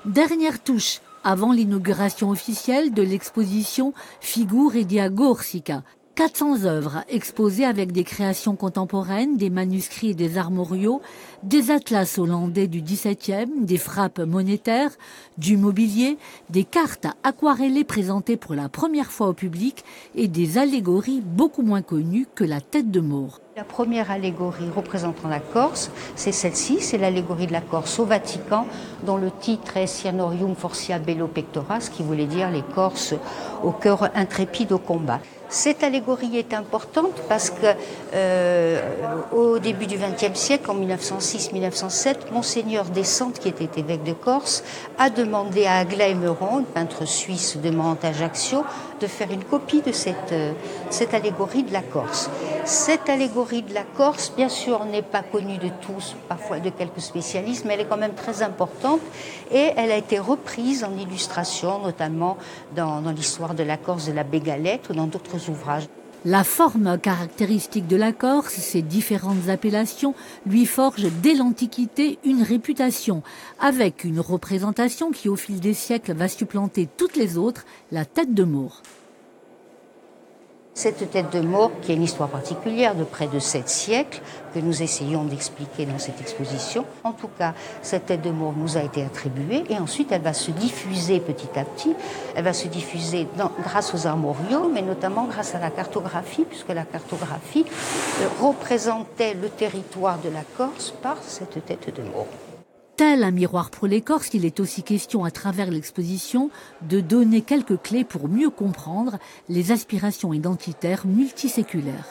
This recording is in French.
Dernière touche avant l'inauguration officielle de l'exposition Figuridea Gorsica. 400 œuvres exposées avec des créations contemporaines, des manuscrits et des armoriaux, des atlas hollandais du XVIIe, des frappes monétaires, du mobilier, des cartes aquarellées présentées pour la première fois au public et des allégories beaucoup moins connues que la tête de Maure. La première allégorie représentant la Corse, c'est celle-ci, c'est l'allégorie de la Corse au Vatican, dont le titre est Cianorium Fortia Bello Pectora, ce qui voulait dire les Corses au cœur intrépide au combat. Cette allégorie est importante parce que au début du XXe siècle, en 1906-1907, Monseigneur Descentes, qui était évêque de Corse, a demandé à Aglaé Meuron, un peintre suisse de Mantes-Ajaccio, de faire une copie de cette allégorie de la Corse. Cette allégorie de la Corse, bien sûr, n'est pas connue de tous, parfois de quelques spécialistes, mais elle est quand même très importante et elle a été reprise en illustration, notamment dans l'histoire de la Corse de l'abbé Galette ou dans d'autres ouvrages. La forme caractéristique de la Corse, ses différentes appellations, lui forgent dès l'Antiquité une réputation, avec une représentation qui au fil des siècles va supplanter toutes les autres, la tête de Maure. Cette tête de Maure, qui a une histoire particulière de près de 7 siècles, que nous essayons d'expliquer dans cette exposition. En tout cas, cette tête de Maure nous a été attribuée et ensuite elle va se diffuser petit à petit. Elle va se diffuser grâce aux armoriaux, mais notamment grâce à la cartographie, puisque la cartographie représentait le territoire de la Corse par cette tête de Maure. Tel un miroir pour les Corses, il est aussi question à travers l'exposition de donner quelques clés pour mieux comprendre les aspirations identitaires multiséculaires.